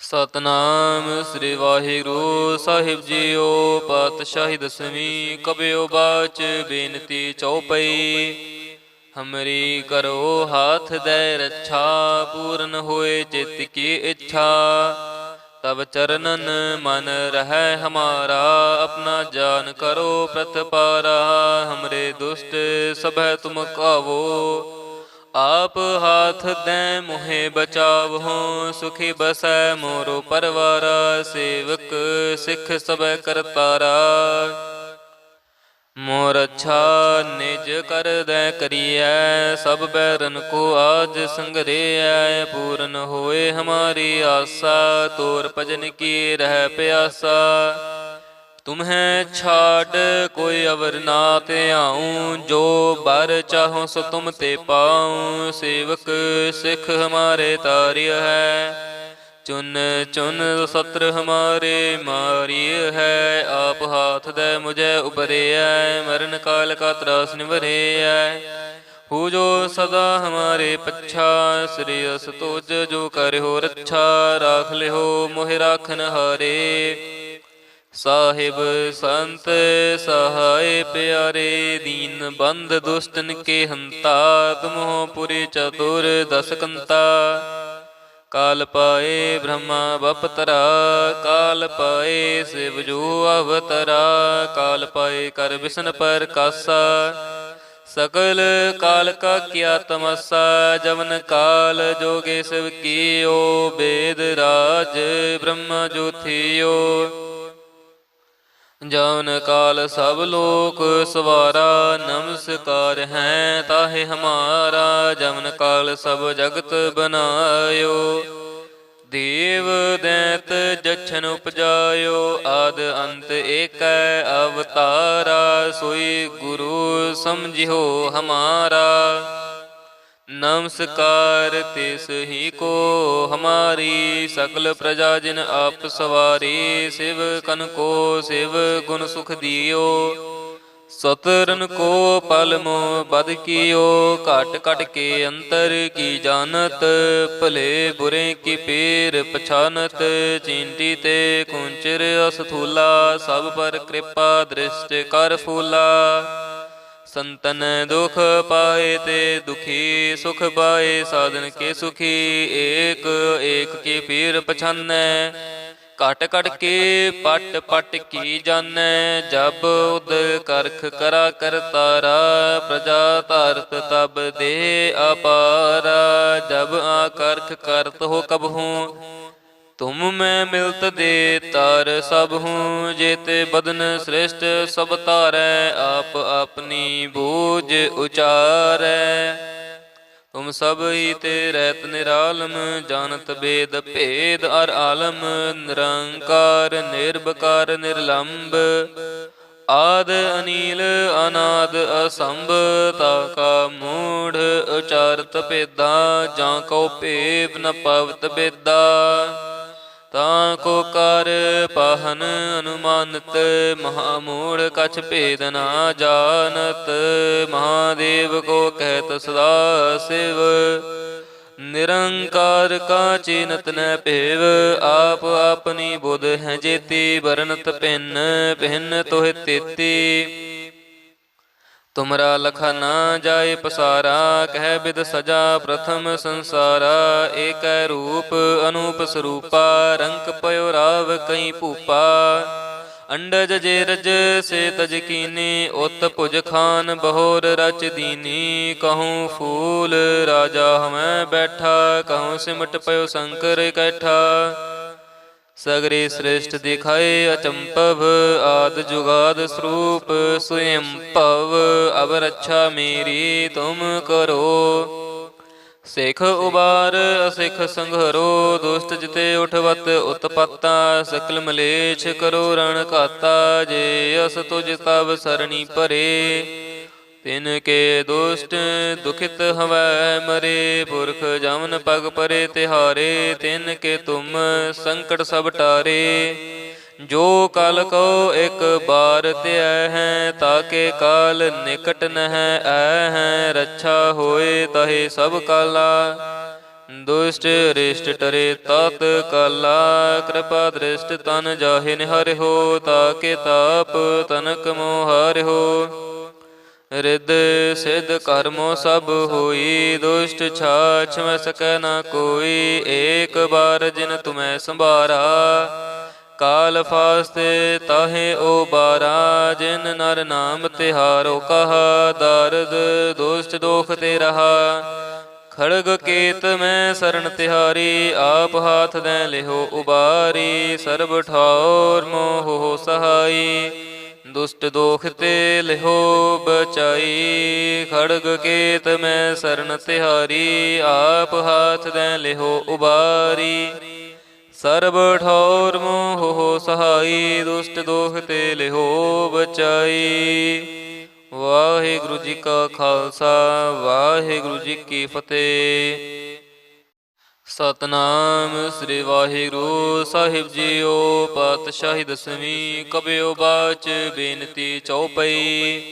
ਸਤਨਾਮ ਸ੍ਰੀ ਵਾਹਿਗੁਰੂ ਸਾਹਿਬ JIO. ਪਾਤਸ਼ਾਹੀ ਦਸਵੀਂ ਕਬਿਓ ਬਾਚ ਬੇਨਤੀ ਚਉਪਈ। ਹਮਰੀ ਕਰੋ ਹਾਥ ਦੈ ਰੱਛਾ, ਪੂਰਨ ਹੋਏ ਚਿਤ ਕੀ ਇੱਛਾ। ਤਬ ਚਰਨਨ ਮਨ ਰਹਿ ਹਮਾਰਾ, ਆਪਣਾ ਜਾਨ ਕਰੋ ਪ੍ਰਤਪਾਰਾ। ਹਮਰੇ ਦੁਸ਼ਟ ਸਭੈ ਤੁਮ ਕਾਵੋ, आप हाथ दें मुहे बचाव हो। सुखी बसै मोरो परवारा, सेवक सिख सब करतारा। मोर अच्छा निज कर दे करिए, सब बैरन को आज संगरिया। पूर्ण होए हमारी आशा, तोर भजन की रह प्यासा। तुम्हें छाड़ कोई अवर ना ते आऊँ, जो बर चाहो सो तुम ते पाऊँ। सेवक सिख हमारे तार्य है, चुन चुन सत्र हमारे मारिय है। आप हाथ दे मुझे उबरे है, मरण काल का त्रास निवरे है। हु जो सदा हमारे पच्छा, श्री अस तुझ जो करे हो रच्छा। राख ले हो मोहि राखन हारे, साहिब संत सहाय प्यारे। दीन बंद दुष्टन के हंता, तुम हो पुरी चतुर दस कंता। काल पाए ब्रह्मा बपतरा, काल पाए शिव जो अवतरा। काल पाए कर बिसन पर कासा, सकल काल का किया तमसा। जवन काल जोगे शिव कियो, वेद राज ब्रह्मा जो थियो। जौन काल सब लोक सवारा, नमस्कार है ताहे हमारा। जवन काल सब जगत बनायो, देव दैत जछन उपजायो। आद अंत एक अवतारा, सोई गुरु समझियो हमारा। नमस्कार तिस ही को हमारी, सकल प्रजा जिन आप सवारी। शिव कन को शिव गुण सुख दियो, सतरन को पल मोह बद कियो। घट घट के अंतर की जानत, भले बुरे की पीर पछानत। चींटी ते कुंचर असथूला, सब पर कृपा दृष्टि कर फूला। संतन दुख पाए ते दुखी, सुख पाए साधन के सुखी। एक एक के पीर पछानै, घट घट के पट पट की जानै। जब उद करख करा करतारा, प्रजा तारत तब दे अपारा। जब आकर्ख करत हो कबहूँ, तुम मैं मिलत दे तार सब हूँ। जेते बदन श्रेष्ठ सब तारै, आप अपनी बूझ उचारै। तुम सब ही ते रहत निरालम, जानत वेद भेद अर आलम। निरंकार निर्विकार निर्लंब, आद अनील अनाद असंभ। ताका मूढ़ उचारत भेदा, जां को भेव न पवत बेदा। ताको कर पाहन अनुमानत, महामूढ़ कछ भेद ना जानत। महादेव को कहत सदा शिव, निरंकार का चीनत न पेव। आप अपनी बुध है जेती, बरनत भिन्न भिन्न तोह तेती। तुमरा लखा ना जाए पसारा, कह बिद सजा प्रथम संसारा। एक रूप अनूप स्वरूपा, रंक पयो राव कई भूपा। अंडज जे रज से तज कीनी, उत भुज खान बहोर रच दीनी। कहूँ फूल राजा हमें बैठा, कहूँ सिमट पयो शंकर कैठा। सगरे श्रेष्ठ दिखाए अचंपव, आद जुगाद स्वरूप स्वयं पव। अब रक्षा मेरी तुम करो, सिख उबार असिख संघरो। दुष्ट जिते उठवत उत्पत्ता, सकल मलेच्छ करो रण घाता। जे अस तुझ तब सरणी परे, तिनके दुष्ट दुखित हवै मरे। पुरख जमन पग परे तिहारे, तिनके तुम संकट सब टारे। जो काल को एक बार त्याह है, ताके काल निकट नह आए हैं। रक्षा होए तहे सब काला, दुष्ट रिष्ट टरे तात काला, कृपा दृष्ट तन जाहि निहारे हो, ताके ताप तनक मोहारे हो। रिद सिद्ध कर्मो सब होई, दुष्ट छाछ में सकै न कोई। एक बार जिन तुम्हें संभारा, काल फास्ते ताहे ओ बारा। जिन नर नाम तिहारो कहा, दारद दुष्ट दोख ते रहा। खड़ग केत में शरण तिहारी, आप हाथ दें लिहो उबारी। सर्ब ठाउर मोह हो सहाई, दुष्ट दोख ते लिहो बचाई। खड़ग केत में शरण तिहारी, आप हाथ दें लिहो उबारी। सर्ब ठौर मोह हो सहाई, दुष्ट दोख ते लिहो बचाई। ਵਾਹਿਗੁਰੂ ਜੀ ਕਾ ਖਾਲਸਾ, ਵਾਹਿਗੁਰੂ ਜੀ ਕੀ ਫਤਿਹ। ਸਤਨਾਮ ਸ੍ਰੀ ਵਾਹਿਗੁਰੂ ਸਾਹਿਬ ਜੀਓ। ਪਾਤਸ਼ਾਹੀ ਦਸਵੀਂ ਕਬਿਓ ਬਾਚ ਬੇਨਤੀ ਚਉਪਈ।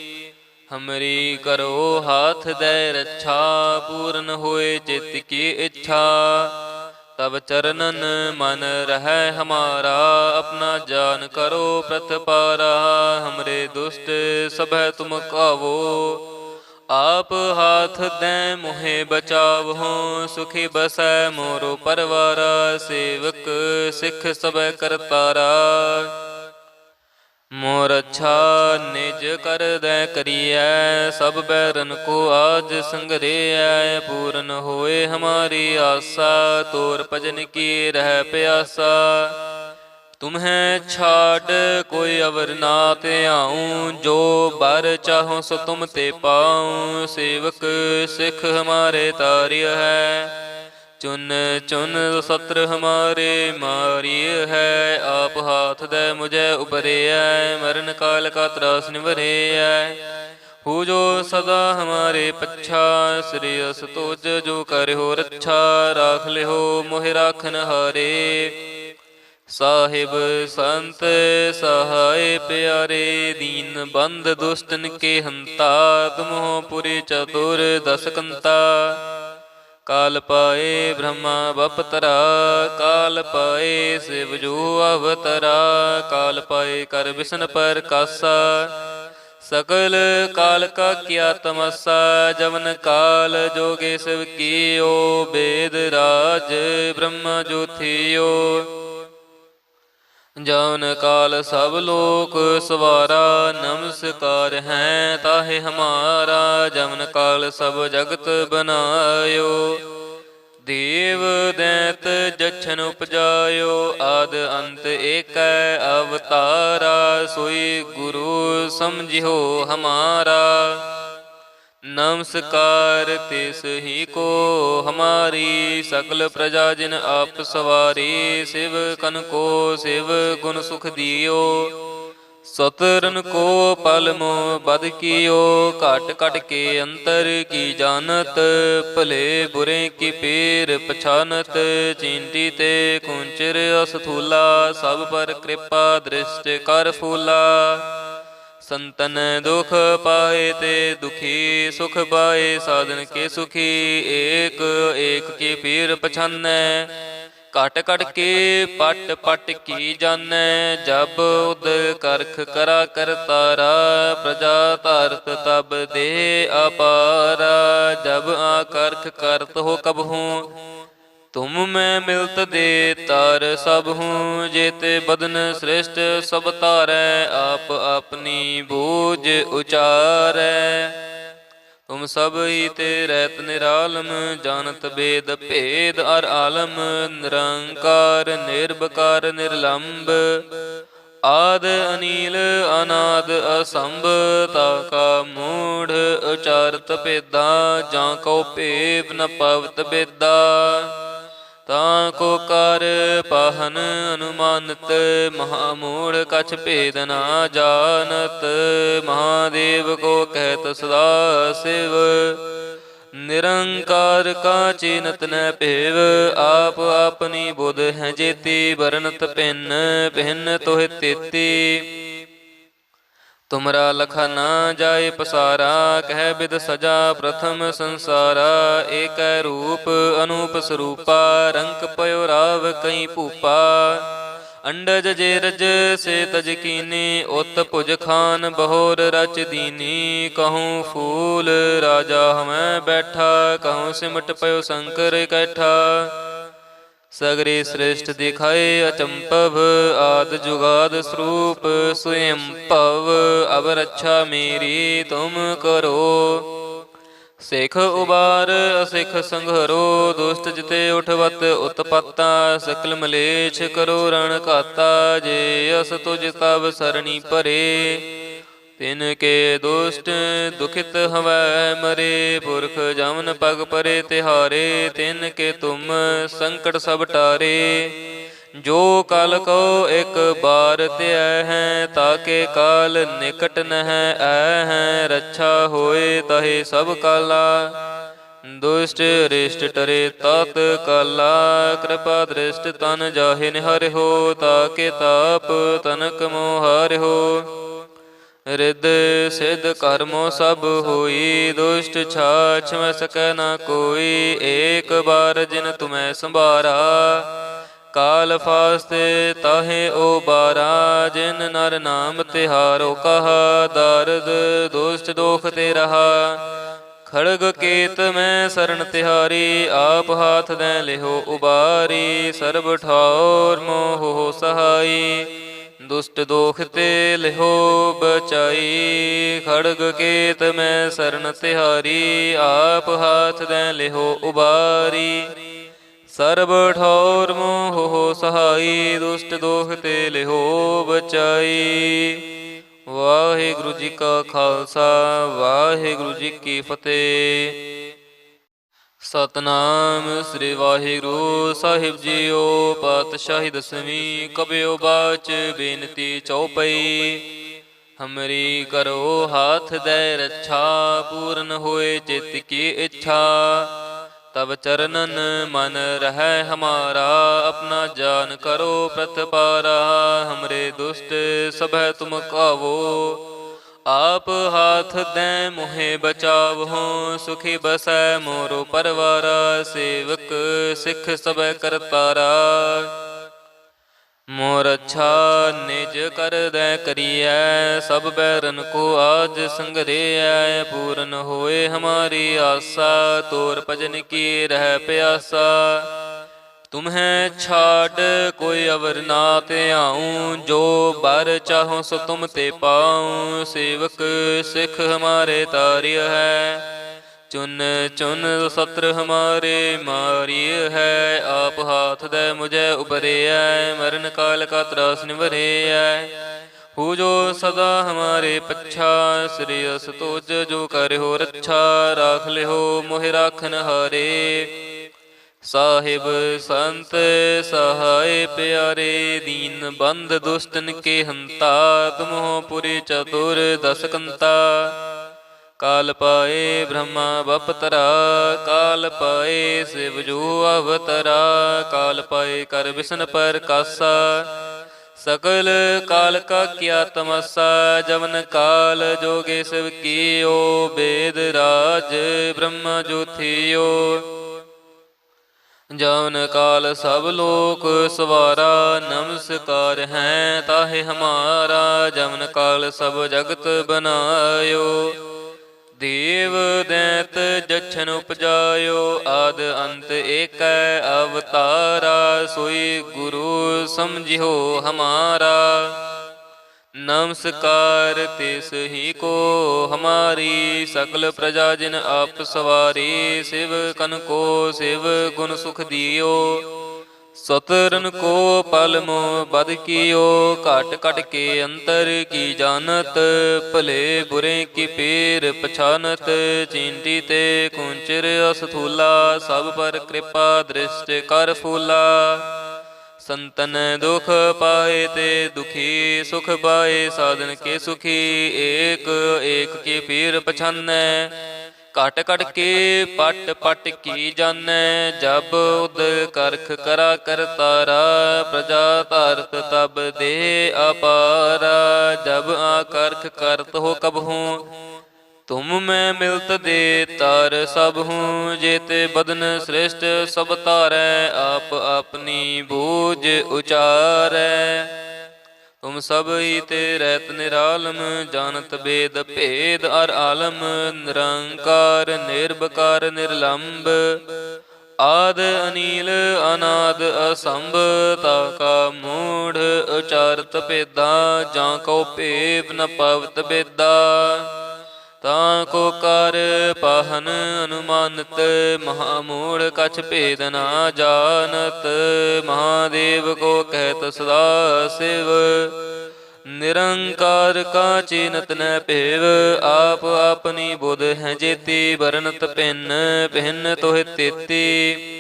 ਹਮਰੀ ਕਰੋ ਹਾਥ ਦੈ ਰੱਛਾ, ਪੂਰਨ ਹੋਏ ਚਿਤ ਕੀ ਇੱਛਾ। तब चरणन मन रहै हमारा, अपना जान करो प्रतिपारा। हमरे दुष्ट सभै तुम कावो, आप हाथ दें मुहे बचावहो। सुखी बसै मोरो परवारा, सेवक सिख सभै करतारा। मोर अच्छा निज कर दै करियै, सब बैरन को आज संगरियै। पूरन होए हमारी आशा, तोर भजन की रह प्यासा। तुम्हें छाड़ कोई अवर ना ते आऊँ, जो बर चाहो सो तुम ते पाऊँ। सेवक सिख हमारे तार्य है, चुन चुन सत्र हमारे मारिय है। आप हाथ दे मुझे उबरे है, मरण काल का त्रास निवरे है। हो जो सदा हमारे पच्छा, श्री अस तोज जो कर हो रच्छा। राख ले हो मोहि राखन हारे, साहिब संत सहाय प्यारे। दीन बंद दुष्टन के हंता, तुम हो पुरी चतुर दस कंता। काल पाए ब्रह्मा बपतरा, काल पाए शिव जो अवतरा। काल पाए कर विष्णु पर कासा, सकल काल का किया तमसा। जवन काल जोगे शिव कियो, वेद राज ब्रह्मा जो थियो। जौन काल सब लोक सवारा, नमस्कार हैं ताहे हमारा। जवन काल सब जगत बनायो, देव दैत जछन उपजायो। आद अंत एक अवतारा, सोई गुरु समझियो हमारा। नमस्कार तिस ही को हमारी, सकल प्रजा जिन आप सवारी। शिव कन को शिव गुण सुख दियो, सतरन को पल मोह बद कियो। काट काट के अंतर की जानत, भले बुरे की पीर पछानत। चींटी ते कुंचर असथूला, सब पर कृपा दृष्ट कर फूला। संतन दुख पाए ते दुखी, सुख पाए साधन के सुखी। एक एक की पीर पछानै, कट कट के पट पट की जानै। जब उद करख करा करतारा, प्रजा तारत तब दे अपारा। जब आकर्ख करत हो कब हूँ, तुम मैं मिलत दे तार सब हूँ। जेते बदन श्रेष्ठ सब तारै, आप अपनी बूझ उचारै। तुम सब ही ते रहत निरालम, जानत वेद भेद अर आलम। निरंकार निर्भकार निर्लंब, आद अनील अनाद असंभ। ताका मूढ़ उचारत भेदा, जाको भेव न पवत बेदा। ताको कर पाहन अनुमानत, महामूढ़ कछ भेद ना जानत। महादेव को कहत सदा शिव, निरंकार का चीनत न भेव। आप अपनी बुध हैं जेती, बरनत भिन्न भिन्न तोह तेती। तुमरा लखा ना जाए पसारा, कह बिद सजा प्रथम संसारा। एक रूप अनूप स्वरूपा, रंक पयो राव कई भूपा। अंडज जेरज से तज कीनी, उत भुज खान बहोर रच दीनी। कहूँ फूल राजा हमें बैठा, कहूँ सिमट पयो शंकर कैठा। सगरे श्रेष्ठ दिखाए अचंपव, आद जुगाद स्वरूप स्वयं पव। अब रक्षा मेरी तुम करो, सिख उबार असिख संघरो। दुष्ट जिते उठवत उत्पत्ता, सकल मलेच्छ करो रण घाता। जे अस तुझ तब सरणी परे, तिनके दुष्ट दुखित हवै मरे। पुरख जमन पग परे तिहारे, तिनके तुम संकट सब टारे। जो काल को एक बार त्याय है, ताके काल निकट नह आए हैं। रक्षा होए तहे सब काला, दुष्ट रिष्ट टरे तात काला। कृपा दृष्ट तन जाहि निहर हो, ताके ताप तनक मोहर हो। रिद सिद्ध कर्मो सब होई, दुष्ट छाछ में सकै न कोई। एक बार जिन तुम्हें संभारा, काल फास्ते ताहे ओ बारा। जिन नर नाम तिहारो कहा, दारद दुष्ट दोख ते रहा। खड़ग केत में शरण तिहारी, आप हाथ दें लिहो उबारी। सर्ब ठाउर मोह हो सहाई, दुष्ट दोख ते लिहो बचाई। खड़ग केत में शरण तिहारी, आप हाथ दें लिहो उबारी। सर्ब ठौर मोह हो सहाई, दुष्ट दोख ते लिहो बचाई। वाहिगुरु जी का खालसा, वाहिगुरु जी की फतेह। सतनाम श्री वाहिगुरु साहिब जीओ। पातशाही दसवीं कबियो बाच बेनती चौपई। हमरी करो हाथ दे रक्षा, पूर्ण होए चित की इच्छा। तब चरणन मन रह हमारा, अपना जान करो प्रतपारा। हमरे दुष्ट सब तुम कावो, आप हाथ दें मुहे बचाव हो। सुखी बसै मोरो परवारा, सेवक सिख सब करतारा। मोर अच्छा निज कर दे करिए, सब बैरन को आज संगरिया। पूर्ण होए हमारी आशा, तोर भजन की रह प्यासा। तुम्हें छाड़ कोई अवर ना ते आऊं, जो बर चाहो सो तुम ते पाऊं। सेवक सिख हमारे तार्य है, चुन चुन सत्र हमारे मारिय है। आप हाथ दे मुझे उबरे है, मरण काल का त्रास निवरे है। हो जो सदा हमारे पच्छा, श्री अस तुझ जो करे हो रक्षा। राख ले हो मोहि राखन हारे, साहिब संत सहाय प्यारे। दीन बंध दुष्टन के हंता, तुम हो पुरी चतुर दस कंता। काल पाए ब्रह्मा बपतरा, काल पाए शिव जो अवतरा। काल पाए कर विष्णु पर कासा, सकल काल का किया तमसा। जवन काल जोगे शिव कियो, वेद राज ब्रह्मा जो थियो। जवन काल सब लोक सवारा, नमस्कार है ताहे हमारा। जवन काल सब जगत बनायो, देव दैत जछन उपजायो। आद अंत एक अवतारा, सोई गुरु समझियो हमारा। नमस्कार तिस ही को हमारी, सकल प्रजा जिन आप सवारी। शिव कन को शिव गुण सुख दियो, सतरन को पल मोह बद कियो। काट काट के अंतर की जानत, भले बुरे की पीर पछानत। चींटी ते कुंचर असथूला, सब पर कृपा दृष्टि कर फूला। संतन दुख पाए ते दुखी, सुख पाए साधन के सुखी। एक एक के पीर पछानै, ਘਟ ਘਟ ਕੇ ਪਟ ਪਟ ਕੀ ਜਾਣੈ, ਜਬ ਉਦ ਕਰਖ ਕਰਾ ਕਰਤਾਰਾ, ਪ੍ਰਜਾ ਧਾਰਤ ਤਬ ਦੇ ਅਪਾਰਾ, ਜਬ ਆਕਰਖ ਕਰਤ ਹੋ ਕਬਹੂੰ, ਤੁਮ ਮੈਂ ਮਿਲਤ ਦੇ ਤਾਰ ਸਭ ਹੂੰ, ਜੇਤੇ ਬਦਨ ਸ੍ਰਿਸ਼ਟ ਸਭ ਤਾਰੈ, ਆਪ ਆਪਣੀ ਬੂਝ ਉਚਾਰੈ। ਤੁਮ ਸਭ ਹੀ ਤੇ ਰਹਿਤ ਨਿਰਾਲਮ, ਜਾਣਤ ਬੇਦ ਭੇਦ ਅਰ ਆਲਮ, ਨਿਰੰਕਾਰ ਨਿਰਭਕਾਰ ਨਿਰਲੰਭ, ਆਦ ਅਨੀਲ ਅਨਾਦ ਅਸੰਭ, ਤਾਕਾ ਮੂੜ ਉਚਾਰਤ ਭੇਦਾ, ਜਾਂ ਕਉ ਭੇਵ ਨ ਪਵਤ ਬੇਦਾ, ਤਾਂ ਕੋ ਕਰ ਪਾਹਨ ਅਨੁਮਾਨਤ, ਮਹਾਮੂੜ ਕਛ ਭੇਦ ਨਾ ਜਾਣਤ, ਮਹਾਦੇਵ ਕੋ ਕਹਿਤ ਸਦਾ ਸਿਵ, ਨਿਰੰਕਾਰ ਕਾ ਚੀਨਤ ਨ ਭੇਵ, ਆਪ ਆਪਣੀ ਬੁਧ ਹੈ ਜੇਤੀ, ਬਰਨਤ ਭਿੰਨ ਭਿੰਨ ਤੋਹਿ ਤੇਤੀ,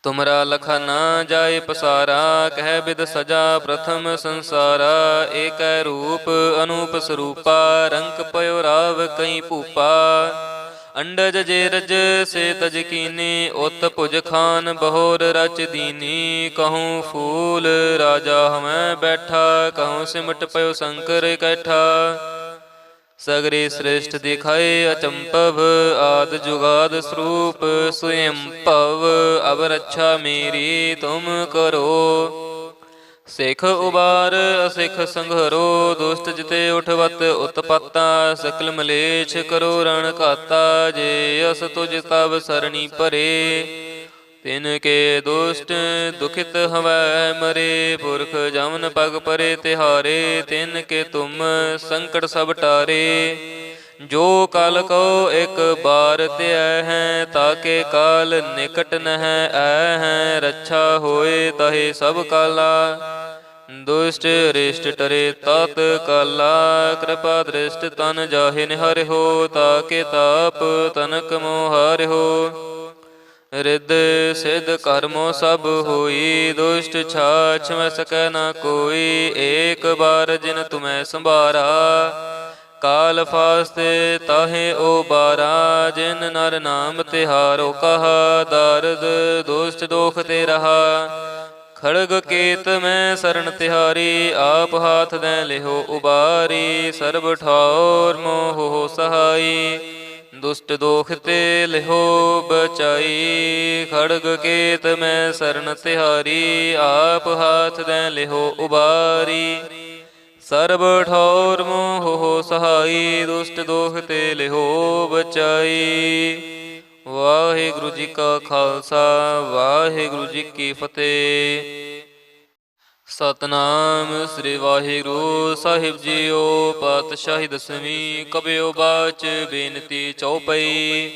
ਤੁਮਰਾ ਲਖਾ ਨਾ ਜਾਏ ਪਸਾਰਾ, ਕਹਿ ਬਿਦ ਸਜਾ ਪ੍ਰਥਮ ਸੰਸਾਰਾ, ਏਕੈ ਰੂਪ ਅਨੂਪ ਸਰੂਪਾ, ਰੰਕ ਪਇਓ ਰਾਵ ਕਈ ਭੂਪਾ, ਅੰਡਜ ਜੇ ਰਜ ਸੇ ਤਜ ਕੀਨੀ, ਉਤ ਭੁਜ ਖਾਨ ਬਹੋਰ ਰਚ ਦੀਨੀ, ਕਹੂੰ ਫੂਲ ਰਾਜਾ ਹਮੈ ਬੈਠਾ, ਕਹੂੰ ਸਿਮਟ ਪਇਓ ਸ਼ੰਕਰ ਇਕੱਠਾ, ਸਗਰੇ ਸ੍ਰਿਸ਼ਟ ਦਿਖਾਏ ਅਚੰਭਵ, ਆਦ ਜੁਗਾਦ ਸਰੂਪ ਸਵਯੰ ਭਵ, ਅਬ ਰੱਛਾ ਮੇਰੀ ਤੁਮ ਕਰੋ, ਸਿੱਖ ਉਬਾਰ ਅਸਿੱਖ ਸੰਘਰੋ, ਦੁਸ਼ਟ ਜਿਤੇ ਉਠਵਤ ਉਤਪਾਤਾ, ਸਕਲ ਮਲੇਛ ਕਰੋ ਰਣ ਘਾਤਾ, ਜੇ ਅਸ ਤੁਜ ਤਬ ਸਰਣੀ ਭਰੇ, ਤਿਨ ਕੇ ਦੁਸ਼ਟ ਦੁਖਿਤ ਹਵੈ ਮਰੇ, ਪੁਰਖ ਜਮਨ ਪਗ ਪਰੇ ਤਿਹਾਰੇ, ਤਿਨ ਕੇ ਤੁਮ ਸੰਕਟ ਸਭ ਟਾਰੇ, ਜੋ ਕਲ ਕਉ ਇੱਕ ਬਾਰ ਧਿਐ ਹੈ, ਤਾਕੇ ਕਾਲ ਨਿਕਟ ਨਹਿ ਐ ਹੈ, ਰੱਛਾ ਹੋਏ ਤਹੇ ਸਭ ਕਾਲਾ, ਦੁਸ਼ਟ ਰਿਸ਼ਟ ਟਰੇ ਤਤ ਕਾਲਾ, ਕਿਰਪਾ ਦ੍ਰਿਸ਼ਟ ਤਨ ਜਾਹਿ ਨਿਹਰਿਓ, ਤਾਕੇ ਤਾਪ ਤਨਕ ਮੋਹ ਹਰਿਓ, ਰਿੱਧ ਸਿੱਧ ਕਰਮੋ ਸਭ ਹੋਈ, ਦੁਸ਼ਟ ਛਾਛ ਮੈਂ ਸਕੈ ਨਾ ਕੋਈ, ਏਕ ਬਾਰ ਜਿਨ ਤੁਮੈ ਸੰਭਾਰਾ, ਕਾਲ ਫਾਸਤੇ ਤਾਹੇ ਉਬਾਰਾ, ਜਿਨ ਨਰ ਨਾਮ ਤਿਹਾਰੋ ਕਹਾ, ਦਾਰਦ ਦੁਸ਼ਟ ਦੋਖ ਤੇ ਰਹਾ, ਖੜਗ ਕੇਤ ਮੈਂ ਸਰਣ ਤਿਹਾਰੀ, ਆਪ ਹਾਥ ਦੈ ਲਿਹੋ ਉਬਾਰੀ, ਸਰਬ ਠਾਉਰ ਮੋਹ ਸਹਾਈ, ਦੁਸ਼ਟ ਦੋਖ ਤੇ ਲਿਹੋ ਬਚਾਈ, ਖੜਗ ਕੇਤ ਮੈਂ ਸਰਣ ਤਿਹਾਰੀ, ਆਪ ਹਾਥ ਦੈ ਲਿਹੋ ਉਬਾਰੀ, ਸਰਬ ਠੌਰ ਮੋਹ ਸਹਾਈ, ਦੁਸ਼ਟ ਦੋਖ ਤੇ ਲਿਹੋ ਬਚਾਈ। ਵਾਹਿਗੁਰੂ ਜੀ ਕਾ ਖਾਲਸਾ, ਵਾਹਿਗੁਰੂ ਜੀ ਕੀ ਫਤਿਹ। ਸਤਨਾਮ ਸ੍ਰੀ ਵਾਹਿਗੁਰੂ ਸਾਹਿਬ ਜੀਓ। ਪਾਤਸ਼ਾਹੀ ਦਸਵੀਂ ਕਬਿਓ ਬਾਚ ਬੇਨਤੀ ਚਉਪਈ।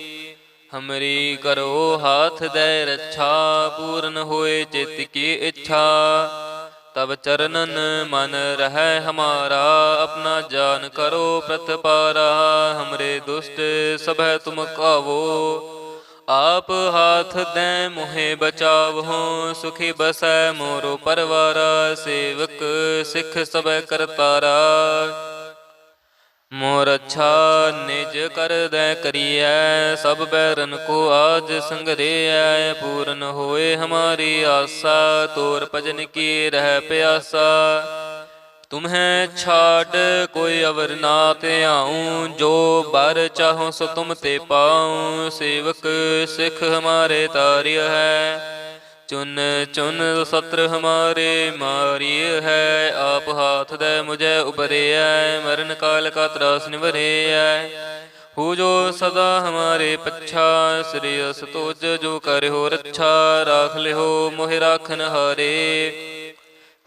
ਹਮਰੀ ਕਰੋ ਹਾਥ ਦੈ ਰੱਛਾ, ਪੂਰਨ ਹੋਏ ਚਿਤ ਕੀ ਇੱਛਾ। तब चरणन मन रह हमारा, अपना जान करो प्रतपारा। हमरे दुष्ट सब तुम कावो, आप हाथ दें मुहे बचावो। सुखी बसै मोरो परवारा, सेवक सिख सब करतारा। मोर अच्छा निज कर दे करिए, सब बैरन को आज संगरिया। पूर्ण होए हमारी आशा, तोर भजन की रह प्यासा। तुम्हें छाड़ कोई अवर ना ते आऊँ, जो बर चाहो सो तुम ते पाऊँ। सेवक सिख हमारे तार्य है, चुन चुन सत्र हमारे मारिय है। आप हाथ दे मुझे उबरे है, मरण काल का त्रास निवरे है। हु जो सदा हमारे पच्छा, श्री अस तोज जो करे हो रच्छा। राख ले हो मोहि राखन हारे,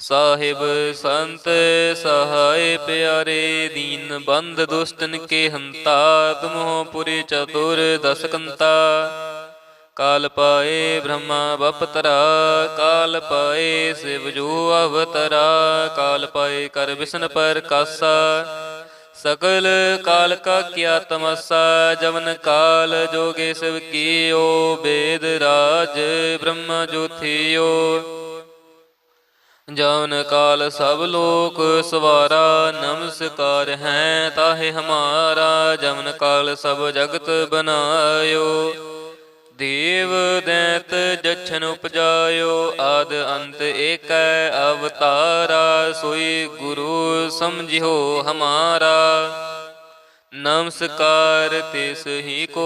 साहिब संत सहाय प्यारे। दीन बंद दुष्टन के हंता, तुम हो पुरी चतुर दस कंता। काल पाए ब्रह्मा बपतरा, काल पाए शिव जो अवतरा। काल पाए कर विष्णु पर कासा, सकल काल का किया तमसा। जवन काल जोगे शिव कियो, वेद राज ब्रह्मा जो थियो। जौन काल सब लोक सवारा, नमस्कार है ताहे हमारा। जमन काल सब जगत बनायो, देव दैत जछन उपजायो। आद अंत एक अवतारा, सोई गुरु समझियो हमारा। नमस्कार तिस ही को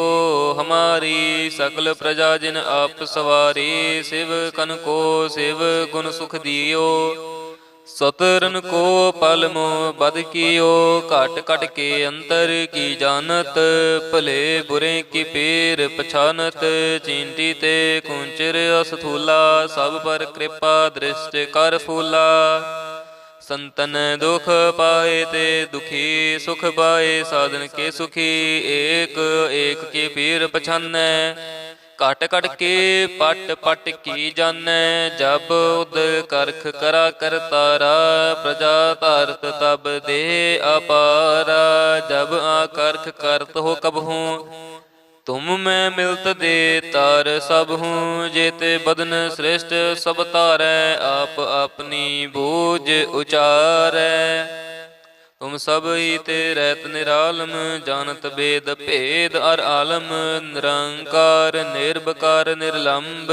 हमारी, सकल प्रजा जिन आप सवारी। शिव कन को शिव गुण सुख दियो, सतरन को पल मोह बद कियो। घट घट के अंतर की जानत, भले बुरे की पीर पछानत। चींटी ते कुंचर असथूला, सब पर कृपा दृष्ट कर फूला। संतन दुख पाए ते दुखी, सुख पाए साधन के सुखी। एक एक के पीर पछानै, घट घट के पट पट की जानै। जब उद करख करा कर तारा, प्रजा तारत तब दे अपारा। जब आकर्ख करत हो कबहू, तुम मैं मिलत दे तार सब हूँ। जेते बदन श्रेष्ठ सब तारै, आप अपनी बूझ उचारै। तुम सब ही ते रहत निरालम, जानत वेद भेद अर आलम। निरंकार निर्विकार निर्लंब,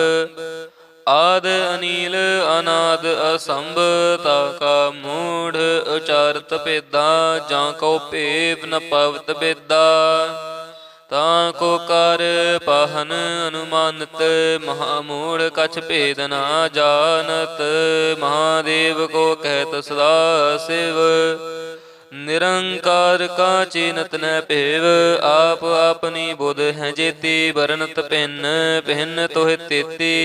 आद अनील अनाद असंभ। ताका मूढ़ उचारत भेदा, जाको पेव न पवत बेदा। ताको कर पाहन अनुमानत, महामूढ़ कछ भेद न जानत। महादेव को कहत सदा शिव, निरंकार का चीनत न पेव। आप अपनी बुध है जेती, बरनत भिन्न भिन्न तोह तेती।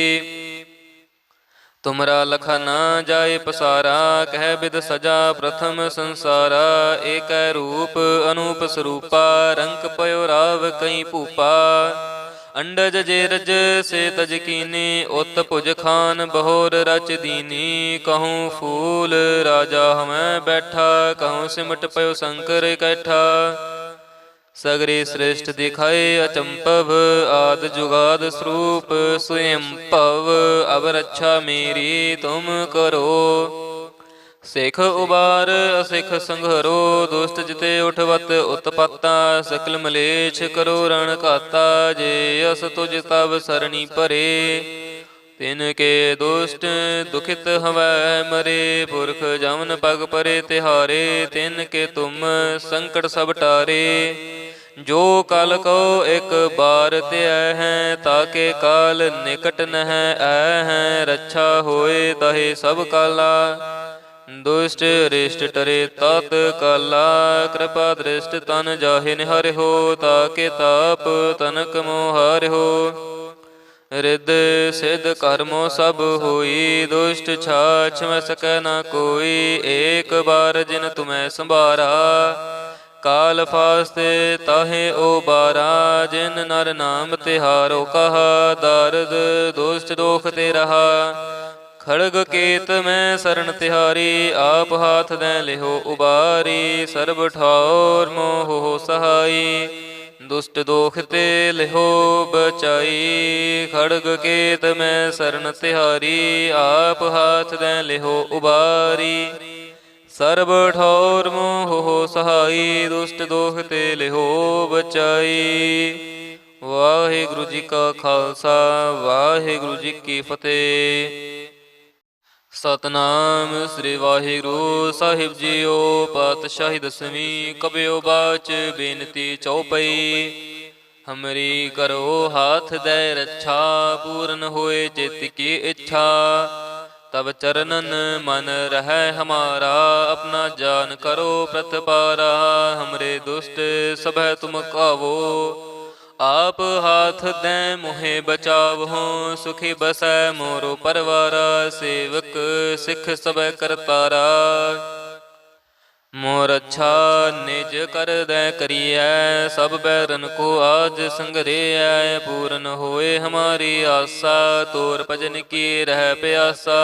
तुमरा लखा ना जाए पसारा, कह बिद सजा प्रथम संसारा। एक रूप अनूप स्वरूपा, रंक पयो राव कई भूपा। अंडज जेरज से तज कीनी, उत भुज खान बहोर रच दीनी। कहूँ फूल राजा हमें बैठा, कहूँ सिमट पयो शंकर इकट्ठा। सगरे श्रेष्ठ दिखाए अचंपव, आद जुगाद स्वरूप स्वयं पव। अब रक्षा मेरी तुम करो, सिख उबार असिख संघरो। दुष्ट जिते उठवत उत्पत्ता, सकल मलेच्छ करो रण घाता। जे अस तुझ तब सरणी परे, तिनके दुष्ट दुखित हवै मरे। पुरख जमन पग परे तिहारे, तिनके तुम संकट सब टारे। जो कल को एक बार त्याय है, ताके काल निकट नह आय है। रक्षा होए तहे सब काला, दुष्ट रिष्ट टरे तात काला। कृपा दृष्ट तन जाहि निहर हो, ताके ताप तनक मोहर हो। रिद सिद्ध कर्मो सब होई, दुष्ट छाछ में सकै न कोई। एक बार जिन तुम्हें संभारा, काल फास्ते ताहे ओ बारा। जिन नर नाम तिहारो कहा, दारद दुष्ट दोख ते रहा। खड़ग केत में शरण तिहारी, आप हाथ दे लिहो उबारी। सर्ब ठाउर मोह हो सहाई, दुष्ट दोख ते लिहो बचाई। खड़ग केत में शरण तिहारी, आप हाथ दे लिहो उबारी। सर्ब ठौर मोह हो सहाई, दुष्ट दोख ते लिहो बचाई। वाहिगुरु जी का खालसा, वाहिगुरु जी की फतेह। सतनाम श्री वाहिगुरु साहिब जीओ। पातशाही दसवीं कबियो बाच, बेनती चौपई। हमरी करो हाथ दे रक्षा, पूर्ण होए चित की इच्छा। तब चरणन मन रहे हमारा, अपना जान करो प्रतिपारा। हमरे दुष्ट सब तुम कावो, आप हाथ दें मुहे बचावहो। सुखी बसै मोरो परवारा, सेवक सिख सब करतारा। मोर अच्छा निज कर दे करिए, सब बैरन को आज संगरिया। पूर्ण होए हमारी आशा, तोर भजन की रह प्यासा।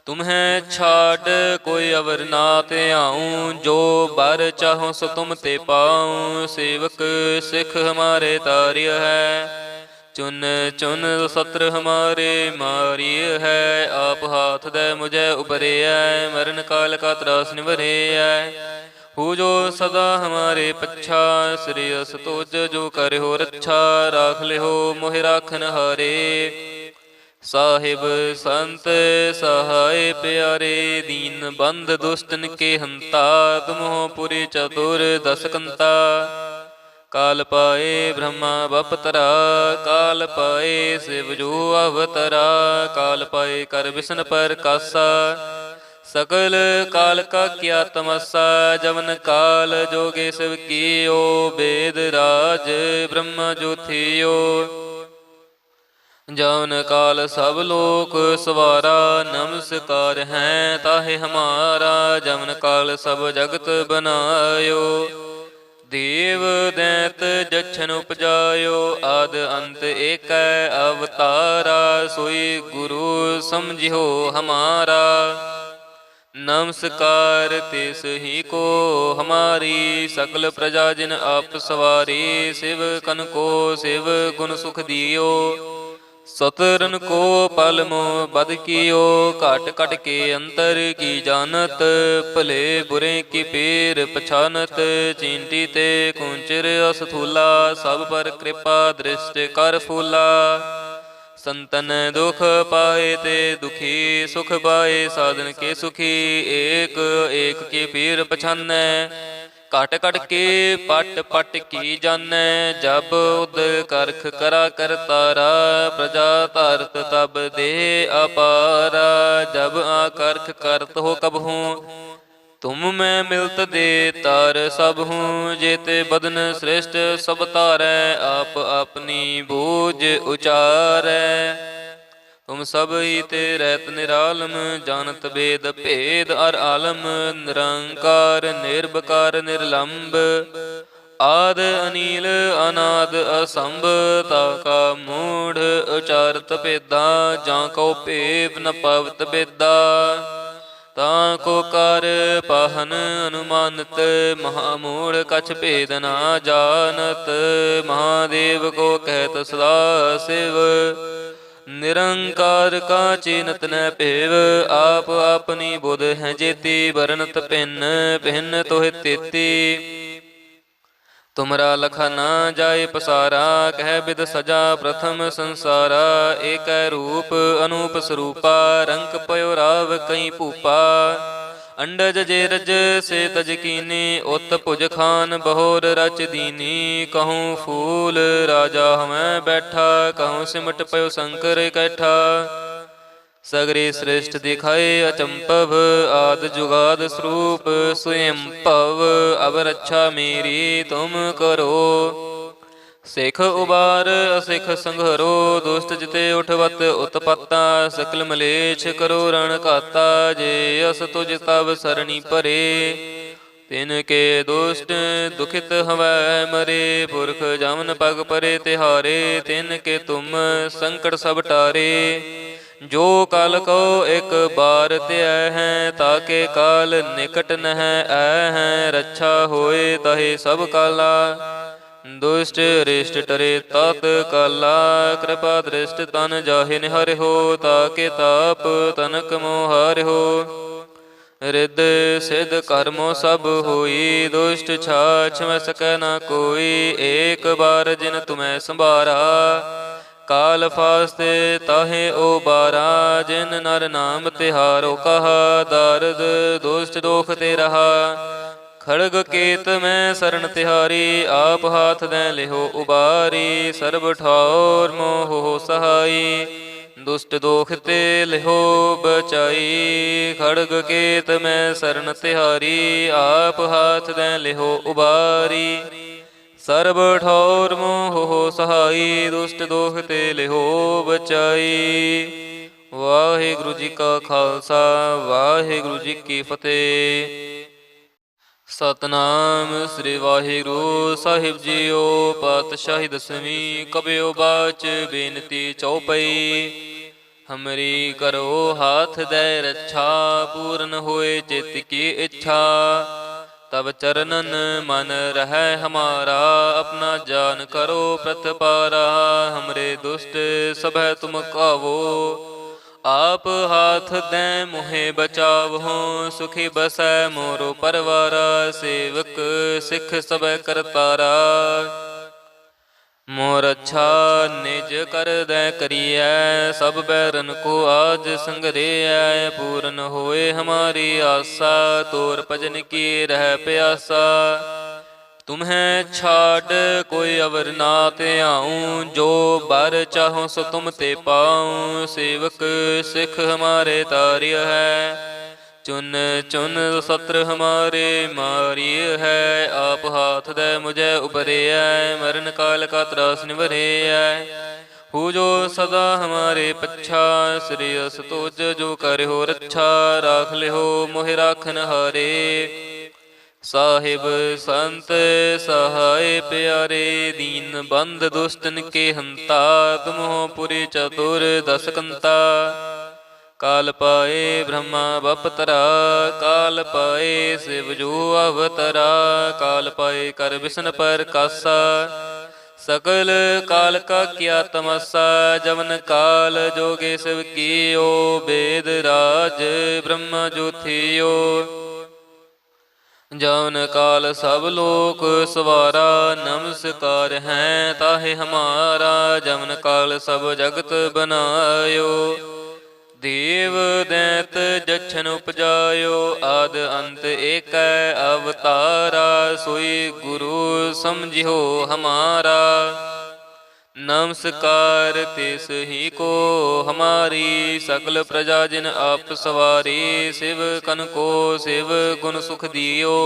तुम्हें छाड़ कोई अवर ना ते आऊं, जो बर चाहो सो तुम ते पाऊं। सेवक सिख हमारे तार्य है, चुन चुन सत्र हमारे मारी है, आप हाथ दे मुझे उबरे है, मरण काल का त्रास निवरे है। हो जो सदा हमारे पच्छा, श्रेयस तोज जो करे हो रच्छा, राख ले हो मोहि राखन हारे। साहिब संत सहाय प्यारे, दीन बंद दुष्टन के हंता, तुम हो पुरी चतुर दस कंता। काल पाए ब्रह्मा बपतरा, काल पाए शिव जो अवतरा, काल पाए कर विष्णु पर कासा, सकल काल का किया तमसा। जवन काल जोगे शिव कियो, वेद राज ब्रह्म जो थियो। जवन काल सब लोक सवारा, नमस्कार है ताहे हमारा। जवन काल सब जगत बनायो, देव दैत जछन उपजायो। आद अंत एक अवतारा, सोई गुरु समझियो हमारा। नमस्कार तिस ही को हमारी, सकल प्रजा जिन आप सवारी। शिव कन को शिव गुण सुख दियो, सतरन को पल मोह बद कियो। घट घट के अंतर की जानत, भले बुरे की पीर पछानत। चींटी ते कुंचर असथूला, सब पर कृपा दृष्टि कर फूला। संतन दुख पाए ते दुखी, सुख पाए साधन के सुखी। एक एक के पीर पछानै, घट घट के पट पट की जानै। जब उद करख करा कर तारा, प्रजा धरत तब दे अपारा। जब आकर्ख करत हो कब हूँ, तुम मैं मिलत दे तार सब हूँ। जेते बदन श्रेष्ठ सब तारै, आप अपनी बूझ उचारै। तुम सब ही ते रहत निरालम, जानत वेद भेद अर आलम। निरंकार निर्विकार निर्लंब, आद अनील अनाद असंभ। ताका मूढ़ उचारत भेदा, जाको भेद न पवत बेदा। ताको कर पाहन अनुमानत, महामूढ़ कछ भेद न जानत। महादेव को कहत सदा शिव, निरंकार का चीनत न भेव। आप अपनी बुध है जेती, बरनत भिन्न भिन्न तोह तेती। तुमरा लखा ना जाए पसारा, कह बिद सजा प्रथम संसारा। एक रूप अनूप स्वरूपा, रंक पयो राव कई भूपा। अंडज जे रज से तज कीनी, उत भुज खान बहोर रच दीनी। कहूँ फूल राजा हमें बैठा, कहूँ सिमट पयो शंकर कैठा। सगरे श्रेष्ठ दिखाए अचंपव, आद जुगाद स्वरूप स्वयं पव। अब रक्षा मेरी तुम करो, सिख उबार असिख संघरो। दुष्ट जिते उठवत उत्पत्ता, सकल मलेच्छ करो रण घाता। जे अस तुझ तब सरणी परे, तिनके दुष्ट दुखित हवै मरे। पुरख जमन पग परे तिहारे, तिनके तुम संकट सब टारे। जो काल को एक बार त्याय है, ताके काल निकट नह आए हैं। रक्षा होए तहे सब काला, दुष्ट रिष्ट टरे तात काला। कृपा दृष्ट तन जाहि निहर हो, ताके ताप तनक मोहर हो। रिद सिद्ध कर्मो सब होई, दुष्ट छाछ में सकै न कोई। एक बार जिन तुम्हें संभारा, काल फास्ते ताहे ओ बारा। जिन नर नाम तिहारो कहा, दारद दुष्ट दोख ते रहा। खड़ग केत में शरण तिहारी, आप हाथ दें लिहो उबारी। सर्ब ठाउर मोह हो सहाई, दुष्ट दोख ते लिहो बचाई। खड़ग केत में शरण तिहारी, आप हाथ दें लिहो उबारी। सर्ब ठौर मोह हो सहाई, दुष्ट दोख ते लिहो बचाई। वाहिगुरु जी का खालसा, वाहिगुरु जी की फतेह। सतनाम श्री वाहिगुरु साहिब जीओ। पातशाही दसवीं कबियो बाच, बेनती चौपई। हमरी करो हाथ दे रक्षा, पूर्ण होए चित की इच्छा। तब चरणन मन रहै हमारा, अपना जान करो प्रतिपारा। हमरे दुष्ट सभै तुम कावो, आप हाथ दें मुहे बचावहो। सुखी बसै मोरो परवारा, सेवक सिख सबै करतारा। मोर अच्छा निज कर दै करियै, सब बैरन को आज संगरियै। पूर्ण होए हमारी आशा, तोर भजन की रह प्यासा। तुम्हें छाड़ कोई अवर ना ते आऊं, जो बर चाहो सो तुम ते पाऊं। सेवक सिख हमारे तार्य है, चुन चुन सत्र हमारे मारिय है। आप हाथ दे मुझे उबरे है, मरण काल का त्रास निवरे है। हु जो सदा हमारे पच्छा, श्रेयस तोज जो करे हो रच्छा। राख ले हो मोहि राखन हारे, साहिब संत सहाय प्यारे। दीन बंद दुष्टन के हंता, तुम हो पुरी चतुर दस कंता। काल पाए ब्रह्मा बपतरा, काल पाए शिव जो अवतरा। काल पाए कर विष्णु पर कासा, सकल काल का किया तमसा। जवन काल जोगे शिव कियो, वेद राज ब्रह्मा जो थियो। जवन काल सब लोक सवारा, नमस्कार हैं ताहे हमारा। जवन काल सब जगत बनायो, देव दैत जछन उपजायो। आद अंत एक अवतारा, सोई गुरु समझियो हमारा। नमस्कार तिस ही को हमारी, सकल प्रजा जिन आप सवारी। शिव कन को शिव गुण सुख दियो,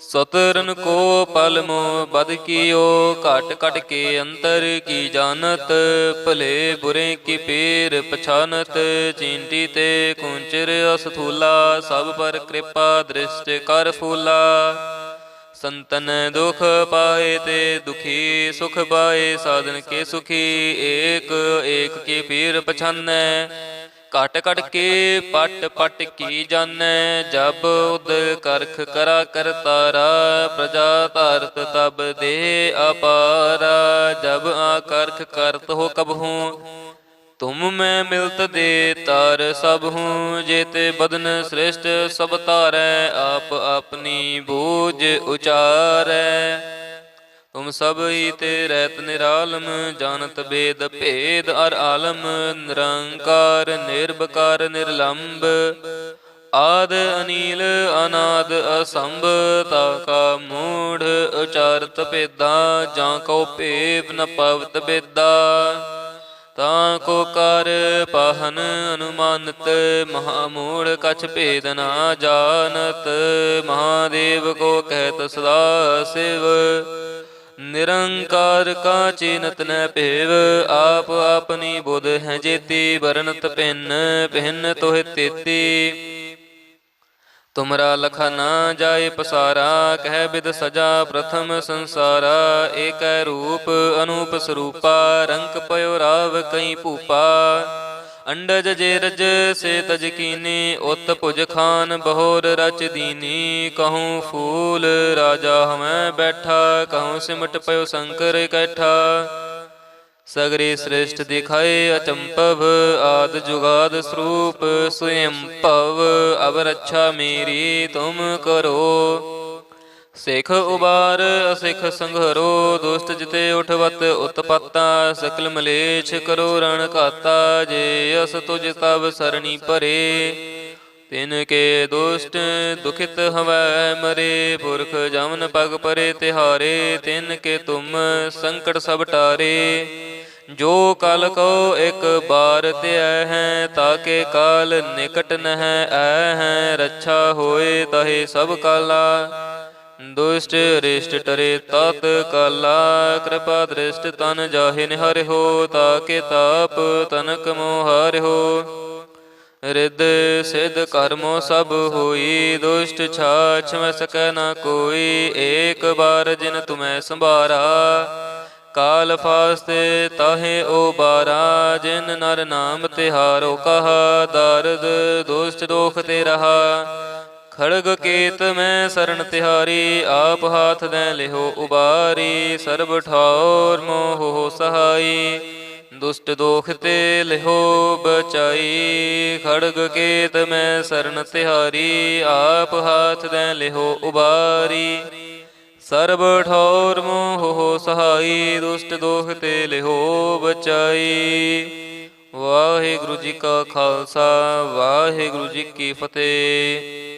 सतरन को पल मोह बद कियो। काट काट के अंतर की जानत, भले बुरे की पीर पछानत। चींटी ते कुंचर असथूला, सब पर कृपा दृष्टि कर फूला। संतन दुख पाए ते दुखी, सुख पाए साधन के सुखी। एक एक की पीर पछानै, काट काट के पट पट की जानै। जब उद करख करा कर तारा, प्रजा तारत तब दे अपारा। जब आकर्ख करत हो कब हूँ, तुम मैं मिलत दे तार सब हूँ। जेते बदन श्रेष्ठ सब तारै, आप अपनी बूझ उचारै। तुम सब ही ते रहत निरालम, जानत वेद भेद अर आलम। निरंकार निर्विकार निर्लंब, आद अनील अनाद असंभ। ताका मूढ़ उचारत भेदा, जाको पेव न पवत बेदा। ताको कर पाहन अनुमानत, महामूढ़ कछ भेद न जानत। महादेव को कहत सदा शिव, निरंकार का चीनत न पेव। आप अपनी बुध है जेती, बरनत भिन्न भिन्न तोह तेती। तुमरा लखा ना जाए पसारा, कह बिद सजा प्रथम संसारा। एक रूप अनूप स्वरूपा, रंक पयो राव कई भूपा। अंडज जे रज से तज कीनी, उत भुज खान बहोर रच दीनी। कहूँ फूल राजा हमें बैठा, कहूँ सिमट पयो शंकर कैठा। सगरे श्रेष्ठ दिखाए अचंपव, आद जुगाद स्वरूप स्वयं पव। अब रक्षा मेरी तुम करो, सिख उबार असिख संघरो। दुष्ट जिते उठवत उत्पत्ता, सकल मलेच्छ करो रण घाता। जे अस तुझ तब सरणी परे, तिनके दुष्ट दुखित हवै मरे। पुरख जमन पग परे तिहारे, तिनके तुम संकट सब टारे। जो कल को एक बार त्याय है, ताके काल निकट नह आय है। रक्षा होए तहे सब काला, दुष्ट रिष्ट टरे तात काला। कृपा दृष्ट तन जाहि निहर हो, ताके ताप तनक मोहर हो। रिद सिद्ध कर्मो सब होई, दुष्ट छाछ में सकै न कोई। एक बार जिन तुम्हें संभारा, काल फास्ते ताहे ओ बारा। जिन नर नाम तिहारो कहा, दारद दुष्ट दोख ते रहा। ਖੜਗ ਕੇਤ ਮੈਂ ਸਰਣ ਤਿਹਾਰੀ, ਆਪ ਹਾਥ ਦੈ ਲਿਹੋ ਉਬਾਰੀ। ਸਰਬ ਠੌਰ ਮੋਹ ਸਹਾਈ, ਦੁਸ਼ਟ ਦੋਖ ਤੇ ਲਿਹੋ ਬਚਾਈ। ਖੜਗ ਕੇਤ ਮੈਂ ਸਰਣ ਤਿਹਾਰੀ, ਆਪ ਹਾਥ ਦੈ ਲਿਹੋ ਉਬਾਰੀ। ਸਰਬ ਠੌਰ ਮੋਹ ਸਹਾਈ, ਦੁਸ਼ਟ ਦੋਖ ਤੇ ਲਿਹੋ ਬਚਾਈ। ਵਾਹਿਗੁਰੂ ਜੀ ਕਾ ਖਾਲਸਾ, ਵਾਹਿਗੁਰੂ ਜੀ ਕੀ ਫਤਿਹ।